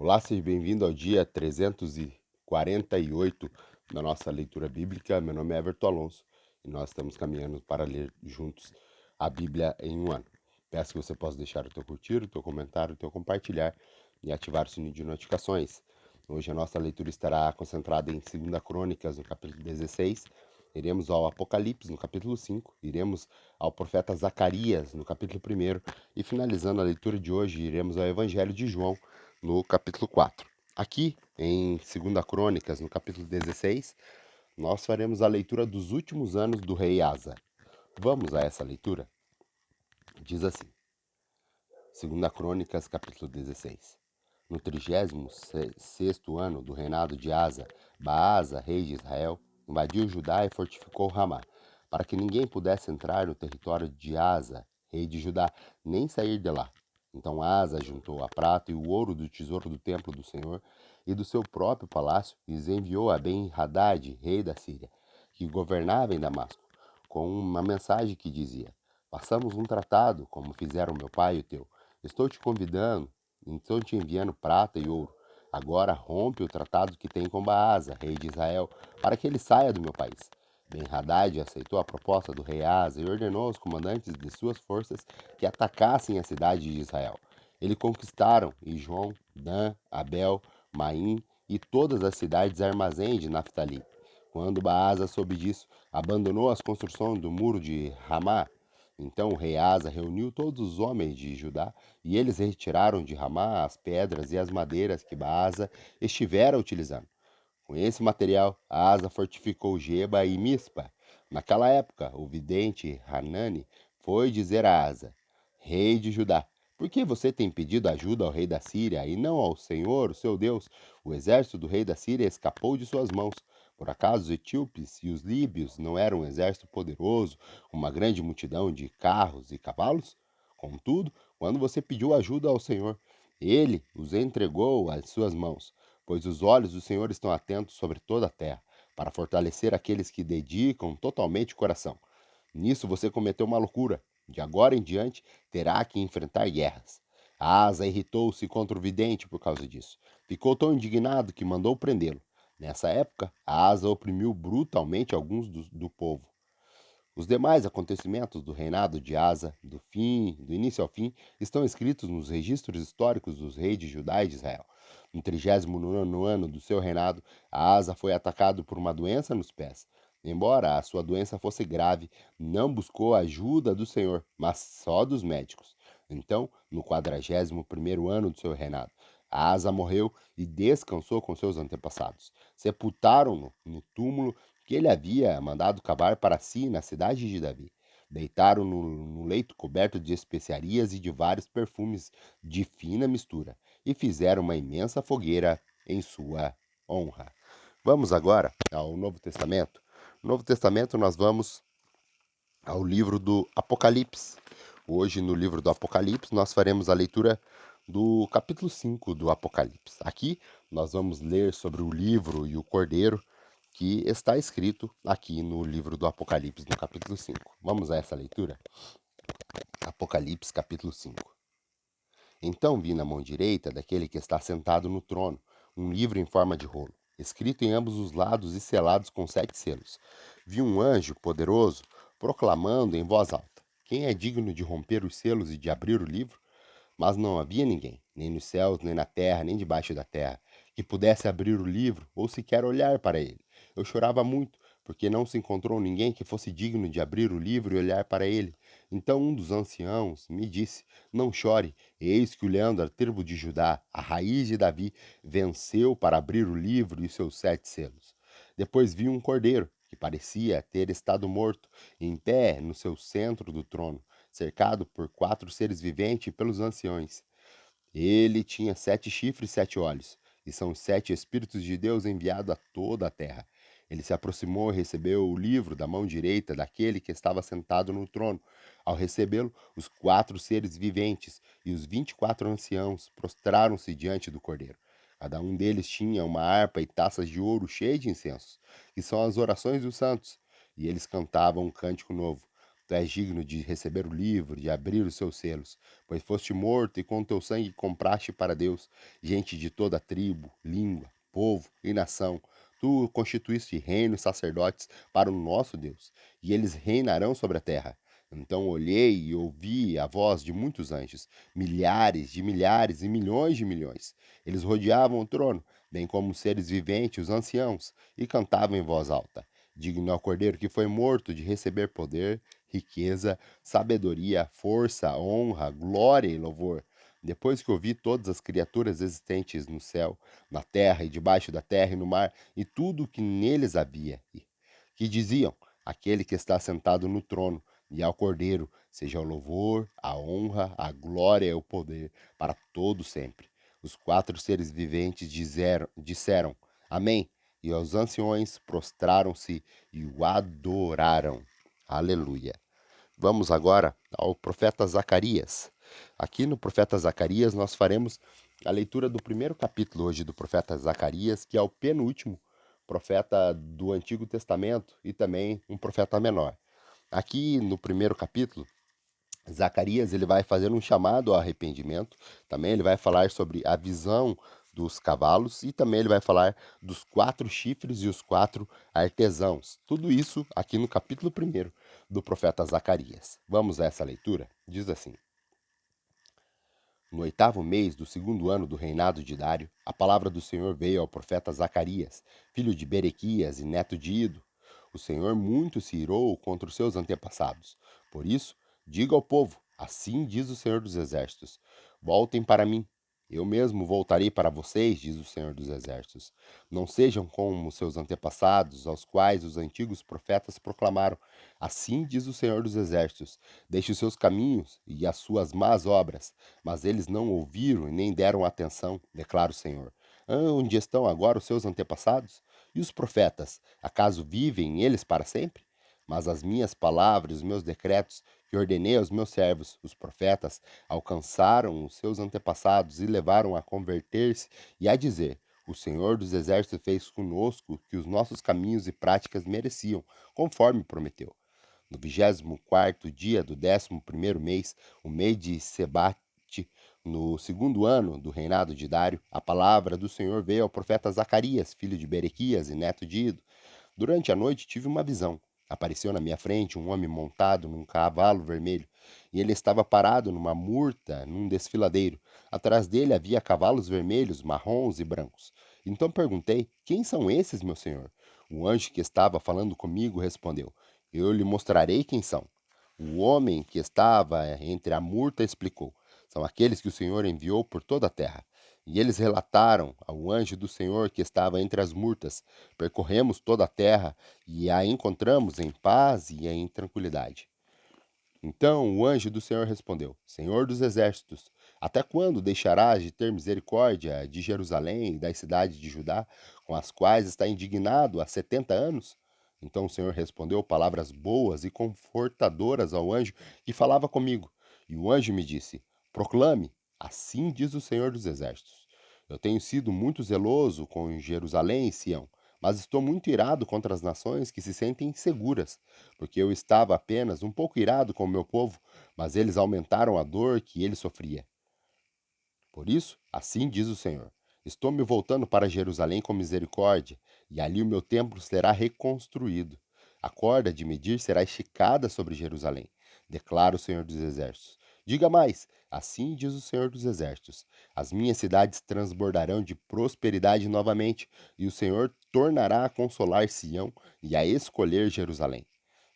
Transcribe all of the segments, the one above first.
Olá, seja bem-vindo ao dia 348 da nossa leitura bíblica. Meu nome é Everton Alonso e nós estamos caminhando para ler juntos a Bíblia em um ano. Peço que você possa deixar o teu curtir, o teu comentário, o teu compartilhar e ativar o sininho de notificações. Hoje a nossa leitura estará concentrada em 2 Crônicas, no capítulo 16. Iremos ao Apocalipse, no capítulo 5. Iremos ao profeta Zacarias, no capítulo 1. E finalizando a leitura de hoje, iremos ao Evangelho de João, no capítulo 4. Aqui, em 2 Crônicas, no capítulo 16, nós faremos a leitura dos últimos anos do rei Asa. Vamos a essa leitura? Diz assim, 2 Crônicas, capítulo 16. No 36º ano do reinado de Asa, Baasa, rei de Israel, invadiu Judá e fortificou Ramá, para que ninguém pudesse entrar no território de Asa, rei de Judá, nem sair de lá. Então Asa juntou a prata e o ouro do tesouro do templo do Senhor e do seu próprio palácio e os enviou a Ben-Hadad, rei da Síria, que governava em Damasco, com uma mensagem que dizia: Façamos um tratado, como fizeram meu pai e o teu. Estou te convidando, estou te enviando prata e ouro. Agora rompe o tratado que tem com Baasa, rei de Israel, para que ele saia do meu país. Ben-Hadad aceitou a proposta do rei Asa e ordenou aos comandantes de suas forças que atacassem a cidade de Israel. Eles conquistaram Ijon, Dan, Abel, Maim e todas as cidades armazém de Naftali. Quando Baasa soube disso, abandonou as construções do muro de Ramá. Então o rei Asa reuniu todos os homens de Judá e eles retiraram de Ramá as pedras e as madeiras que Baasa estivera utilizando. Com esse material, Asa fortificou Geba e Mispa. Naquela época, o vidente Hanani foi dizer a Asa, rei de Judá: Por que você tem pedido ajuda ao rei da Síria e não ao Senhor, o seu Deus? O exército do rei da Síria escapou de suas mãos. Por acaso os etíopes e os líbios não eram um exército poderoso, uma grande multidão de carros e cavalos? Contudo, quando você pediu ajuda ao Senhor, ele os entregou às suas mãos, pois os olhos do Senhor estão atentos sobre toda a terra, para fortalecer aqueles que dedicam totalmente o coração. Nisso você cometeu uma loucura. De agora em diante terá que enfrentar guerras. Asa irritou-se contra o vidente por causa disso. Ficou tão indignado que mandou prendê-lo. Nessa época, Asa oprimiu brutalmente alguns do povo. Os demais acontecimentos do reinado de Asa, do início ao fim, estão escritos nos registros históricos dos reis de Judá e de Israel. No 39º ano do seu reinado, Asa foi atacado por uma doença nos pés. Embora a sua doença fosse grave, não buscou a ajuda do Senhor, mas só dos médicos. Então, no 41º ano do seu reinado, Asa morreu e descansou com seus antepassados. Sepultaram-no no túmulo que ele havia mandado cavar para si na cidade de Davi. Deitaram-no no leito coberto de especiarias e de vários perfumes de fina mistura, e fizeram uma imensa fogueira em sua honra. Vamos agora ao Novo Testamento. No Novo Testamento nós vamos ao livro do Apocalipse. Hoje, no livro do Apocalipse, nós faremos a leitura do capítulo 5 do Apocalipse. Aqui nós vamos ler sobre o livro e o cordeiro que está escrito aqui no livro do Apocalipse, no capítulo 5. Vamos a essa leitura? Apocalipse, capítulo 5. Então vi na mão direita daquele que está sentado no trono um livro em forma de rolo, escrito em ambos os lados e selados com 7 selos. Vi um anjo poderoso proclamando em voz alta: Quem é digno de romper os selos e de abrir o livro? Mas não havia ninguém, nem nos céus, nem na terra, nem debaixo da terra, que pudesse abrir o livro ou sequer olhar para ele. Eu chorava muito, porque não se encontrou ninguém que fosse digno de abrir o livro e olhar para ele. Então um dos anciãos me disse: Não chore, eis que o leão da tribo de Judá, a raiz de Davi, venceu para abrir o livro e os seus 7 selos. Depois vi um cordeiro, que parecia ter estado morto, em pé no seu centro do trono, cercado por 4 seres viventes e pelos anciões. Ele tinha 7 chifres e 7 olhos, e são os 7 Espíritos de Deus enviados a toda a terra. Ele se aproximou e recebeu o livro da mão direita daquele que estava sentado no trono. Ao recebê-lo, os 4 seres viventes e os 24 anciãos prostraram-se diante do cordeiro. Cada um deles tinha uma harpa e taças de ouro cheias de incensos, que são as orações dos santos, e eles cantavam um cântico novo. Tu és digno de receber o livro, de abrir os seus selos, pois foste morto e com teu sangue compraste para Deus gente de toda tribo, língua, povo e nação. Tu constituíste reino e sacerdotes para o nosso Deus, e eles reinarão sobre a terra. Então olhei e ouvi a voz de muitos anjos, milhares e milhões de milhões. Eles rodeavam o trono, bem como os seres viventes, os anciãos, e cantavam em voz alta: Digno é o Cordeiro que foi morto de receber poder, riqueza, sabedoria, força, honra, glória e louvor. Depois que ouvi todas as criaturas existentes no céu, na terra e debaixo da terra e no mar, e tudo o que neles havia, que diziam: Aquele que está sentado no trono e ao Cordeiro, seja o louvor, a honra, a glória e o poder para todo sempre. Os quatro seres viventes disseram: Amém. E os anciões prostraram-se e o adoraram. Aleluia. Vamos agora ao profeta Zacarias. Aqui no profeta Zacarias nós faremos a leitura do primeiro capítulo hoje do profeta Zacarias, que é o penúltimo profeta do Antigo Testamento e também um profeta menor. Aqui no primeiro capítulo, Zacarias ele vai fazer um chamado ao arrependimento, também ele vai falar sobre a visão dos cavalos e também ele vai falar dos quatro chifres e os quatro artesãos. Tudo isso aqui no capítulo primeiro do profeta Zacarias. Vamos a essa leitura? Diz assim: No oitavo mês do segundo ano do reinado de Dário, a palavra do Senhor veio ao profeta Zacarias, filho de Berequias e neto de Ido. O Senhor muito se irou contra os seus antepassados. Por isso, diga ao povo: Assim diz o Senhor dos Exércitos: Voltem para mim. Eu mesmo voltarei para vocês, diz o Senhor dos Exércitos. Não sejam como seus antepassados, aos quais os antigos profetas proclamaram: Assim diz o Senhor dos Exércitos: Deixe os seus caminhos e as suas más obras. Mas eles não ouviram e nem deram atenção, declara o Senhor. Onde estão agora os seus antepassados? E os profetas, acaso vivem eles para sempre? Mas as minhas palavras, os meus decretos, que ordenei aos meus servos, os profetas, alcançaram os seus antepassados e levaram a converter-se e a dizer: O Senhor dos Exércitos fez conosco o que os nossos caminhos e práticas mereciam, conforme prometeu. No 24º dia do 11º mês, o mês de Sebate, no segundo ano do reinado de Dário, a palavra do Senhor veio ao profeta Zacarias, filho de Berequias e neto de Ido. Durante a noite tive uma visão. Apareceu na minha frente um homem montado num cavalo vermelho, e ele estava parado numa murta, num desfiladeiro. Atrás dele havia cavalos vermelhos, marrons e brancos. Então perguntei: Quem são esses, meu senhor? O anjo que estava falando comigo respondeu: Eu lhe mostrarei quem são. O homem que estava entre a murta explicou: São aqueles que o Senhor enviou por toda a terra. E eles relataram ao anjo do Senhor que estava entre as murtas: Percorremos toda a terra e a encontramos em paz e em tranquilidade. Então o anjo do Senhor respondeu: Senhor dos exércitos, até quando deixarás de ter misericórdia de Jerusalém e das cidades de Judá, com as quais está indignado há 70 anos? Então o Senhor respondeu palavras boas e confortadoras ao anjo que falava comigo. E o anjo me disse: Proclame, assim diz o Senhor dos exércitos. Eu tenho sido muito zeloso com Jerusalém e Sião, mas estou muito irado contra as nações que se sentem seguras, porque eu estava apenas um pouco irado com o meu povo, mas eles aumentaram a dor que ele sofria. Por isso, assim diz o Senhor: Estou me voltando para Jerusalém com misericórdia, e ali o meu templo será reconstruído. A corda de medir será esticada sobre Jerusalém, declara o Senhor dos Exércitos. Diga mais: assim diz o Senhor dos Exércitos: As minhas cidades transbordarão de prosperidade novamente, e o Senhor tornará a consolar Sião e a escolher Jerusalém.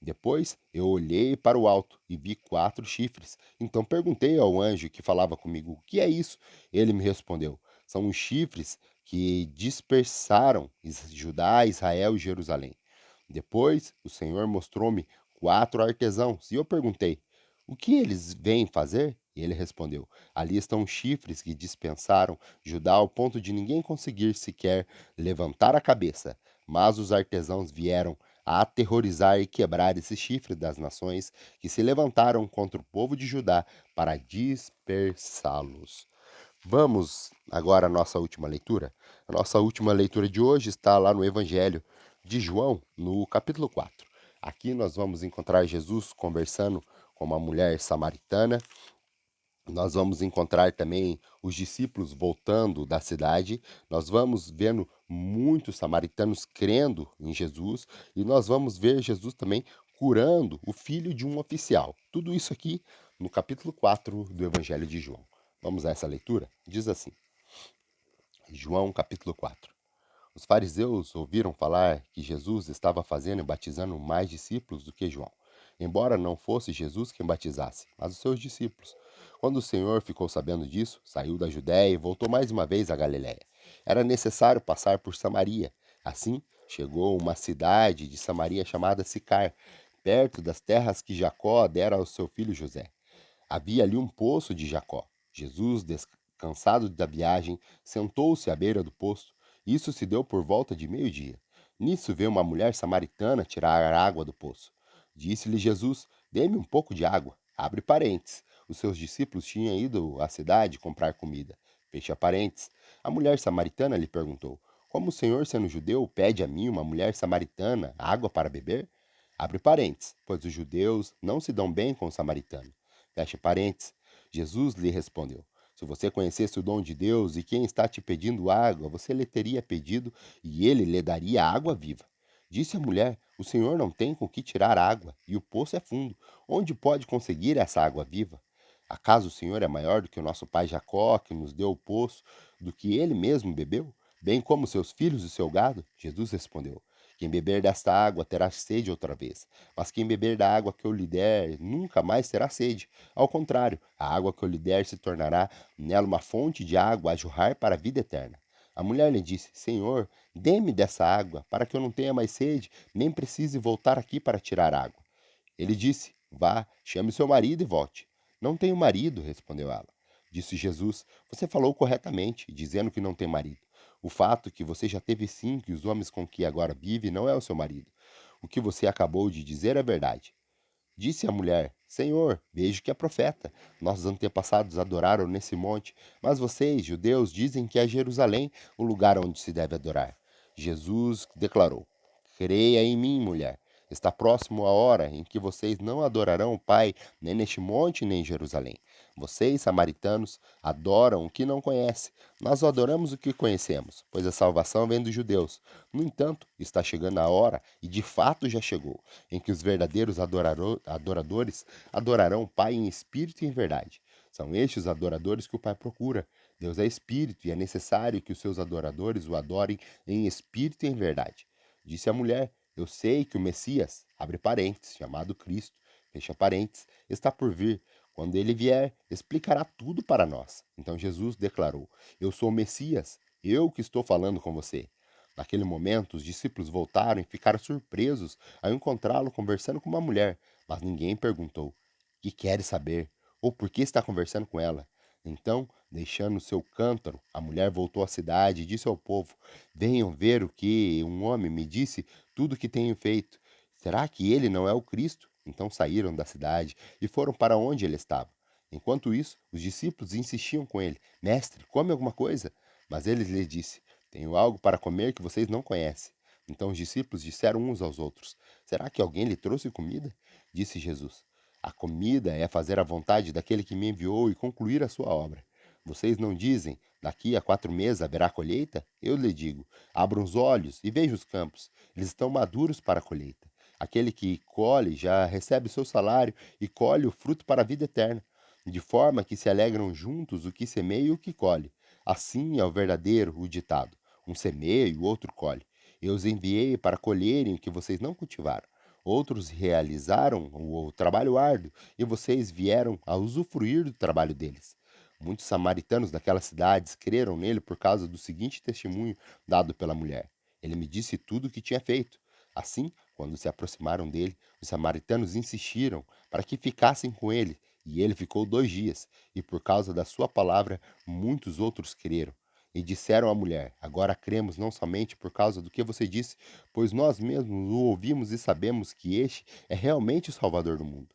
Depois eu olhei para o alto e vi quatro chifres. Então perguntei ao anjo que falava comigo: O que é isso? Ele me respondeu: São os chifres que dispersaram Judá, Israel e Jerusalém. Depois o Senhor mostrou-me quatro artesãos e eu perguntei: O que eles vêm fazer? E ele respondeu: Ali estão os chifres que dispensaram Judá ao ponto de ninguém conseguir sequer levantar a cabeça. Mas os artesãos vieram a aterrorizar e quebrar esse chifre das nações que se levantaram contra o povo de Judá para dispersá-los. Vamos agora à nossa última leitura. A nossa última leitura de hoje está lá no Evangelho de João, no capítulo 4. Aqui nós vamos encontrar Jesus conversando com uma mulher samaritana. Nós vamos encontrar também os discípulos voltando da cidade. Nós vamos vendo muitos samaritanos crendo em Jesus. E nós vamos ver Jesus também curando o filho de um oficial. Tudo isso aqui no capítulo 4 do Evangelho de João. Vamos a essa leitura? Diz assim, João capítulo 4. Os fariseus ouviram falar que Jesus estava fazendo e batizando mais discípulos do que João, embora não fosse Jesus quem batizasse, mas os seus discípulos. Quando o Senhor ficou sabendo disso, saiu da Judéia e voltou mais uma vez à Galiléia. Era necessário passar por Samaria. Assim, chegou a uma cidade de Samaria chamada Sicar, perto das terras que Jacó dera ao seu filho José. Havia ali um poço de Jacó. Jesus, descansado da viagem, sentou-se à beira do poço. Isso se deu por volta de meio-dia. Nisso veio uma mulher samaritana tirar a água do poço. Disse-lhe Jesus: Dê-me um pouco de água. Abre parênteses. Os seus discípulos tinham ido à cidade comprar comida. Fecha parênteses. A mulher samaritana lhe perguntou: Como o Senhor, sendo judeu, pede a mim, uma mulher samaritana, água para beber? Abre parênteses, pois os judeus não se dão bem com os samaritanos. Fecha parênteses. Jesus lhe respondeu: Se você conhecesse o dom de Deus e quem está te pedindo água, você lhe teria pedido e ele lhe daria água viva. Disse a mulher: O Senhor não tem com que tirar água e o poço é fundo. Onde pode conseguir essa água viva? Acaso o Senhor é maior do que o nosso pai Jacó, que nos deu o poço, do que ele mesmo bebeu, bem como seus filhos e seu gado? Jesus respondeu: Quem beber desta água terá sede outra vez, mas quem beber da água que eu lhe der nunca mais terá sede. Ao contrário, a água que eu lhe der se tornará nela uma fonte de água a jorrar para a vida eterna. A mulher lhe disse: Senhor, dê-me dessa água, para que eu não tenha mais sede, nem precise voltar aqui para tirar água. Ele disse: Vá, chame seu marido e volte. Não tenho marido, respondeu ela. Disse Jesus: Você falou corretamente, dizendo que não tem marido. O fato que você já teve cinco e os homens com que agora vive não é o seu marido. O que você acabou de dizer é verdade. Disse a mulher: Senhor, vejo que é profeta. Nossos antepassados adoraram nesse monte, mas vocês, judeus, dizem que é Jerusalém o lugar onde se deve adorar. Jesus declarou: Creia em mim, mulher. Está próximo a hora em que vocês não adorarão o Pai, nem neste monte, nem em Jerusalém. Vocês, samaritanos, adoram o que não conhecem. Nós adoramos o que conhecemos, pois a salvação vem dos judeus. No entanto, está chegando a hora, e de fato já chegou, em que os verdadeiros adoradores adorarão o Pai em espírito e em verdade. São estes os adoradores que o Pai procura. Deus é espírito e é necessário que os seus adoradores o adorem em espírito e em verdade. Disse a mulher: Eu sei que o Messias, abre parênteses, chamado Cristo, fecha parênteses, está por vir. Quando ele vier, explicará tudo para nós. Então Jesus declarou: Eu sou o Messias, eu que estou falando com você. Naquele momento, os discípulos voltaram e ficaram surpresos ao encontrá-lo conversando com uma mulher, mas ninguém perguntou: Que queres saber? Ou por que está conversando com ela? Então, deixando seu cântaro, a mulher voltou à cidade e disse ao povo: Venham ver o que um homem me disse, tudo o que tenho feito. Será que ele não é o Cristo? Então saíram da cidade e foram para onde ele estava. Enquanto isso, os discípulos insistiam com ele: Mestre, come alguma coisa. Mas ele lhe disse: Tenho algo para comer que vocês não conhecem. Então os discípulos disseram uns aos outros: Será que alguém lhe trouxe comida? Disse Jesus: A comida é fazer a vontade daquele que me enviou e concluir a sua obra. Vocês não dizem: Daqui a 4 meses haverá colheita? Eu lhe digo: abram os olhos e vejam os campos. Eles estão maduros para a colheita. Aquele que colhe já recebe o seu salário e colhe o fruto para a vida eterna, de forma que se alegram juntos o que semeia e o que colhe. Assim é o verdadeiro o ditado: um semeia e o outro colhe. Eu os enviei para colherem o que vocês não cultivaram. Outros realizaram o trabalho árduo e vocês vieram a usufruir do trabalho deles. Muitos samaritanos daquelas cidades creram nele por causa do seguinte testemunho dado pela mulher: Ele me disse tudo o que tinha feito. Assim, quando se aproximaram dele, os samaritanos insistiram para que ficassem com ele, e ele ficou 2 dias, e por causa da sua palavra, muitos outros creram. E disseram à mulher: Agora cremos não somente por causa do que você disse, pois nós mesmos o ouvimos e sabemos que este é realmente o Salvador do mundo.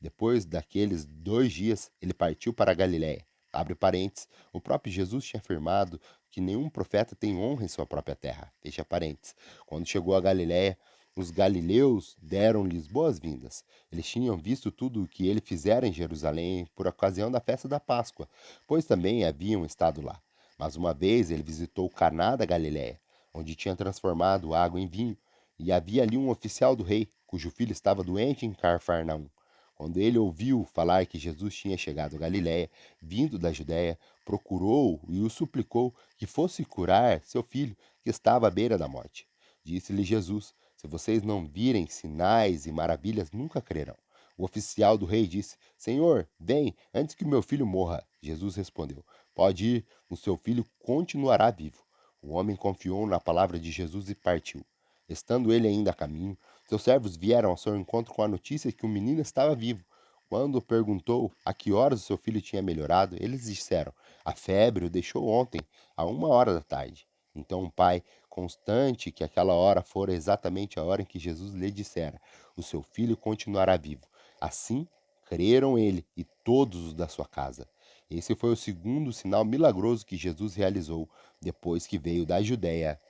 Depois daqueles 2 dias, ele partiu para a Galiléia. Abre parênteses, o próprio Jesus tinha afirmado que nenhum profeta tem honra em sua própria terra. Fecha parênteses. Quando chegou a Galiléia, Os galileus deram-lhes boas-vindas. Eles tinham visto tudo o que ele fizera em Jerusalém por ocasião da festa da Páscoa, pois também haviam estado lá. Mas uma vez ele visitou Caná da Galiléia, onde tinha transformado água em vinho, e havia ali um oficial do rei, cujo filho estava doente em Cafarnaum. Quando ele ouviu falar que Jesus tinha chegado a Galiléia, vindo da Judéia, procurou e o suplicou que fosse curar seu filho, que estava à beira da morte. Disse-lhe Jesus: Se vocês não virem sinais e maravilhas, nunca crerão. O oficial do rei disse: Senhor, vem, antes que o meu filho morra. Jesus respondeu: Pode ir, o seu filho continuará vivo. O homem confiou na palavra de Jesus e partiu. Estando ele ainda a caminho, seus servos vieram ao seu encontro com a notícia que o menino estava vivo. Quando perguntou a que horas o seu filho tinha melhorado, eles disseram: A febre o deixou ontem, a 1 hora da tarde. Então o pai, constante que aquela hora fora exatamente a hora em que Jesus lhe dissera: O seu filho continuará vivo. Assim creram ele e todos os da sua casa. Esse foi o segundo sinal milagroso que Jesus realizou depois que veio da Judéia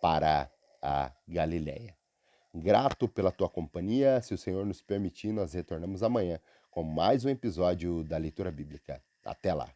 para a Galiléia. Grato pela tua companhia. Se o Senhor nos permitir, nós retornamos amanhã com mais um episódio da leitura bíblica. Até lá.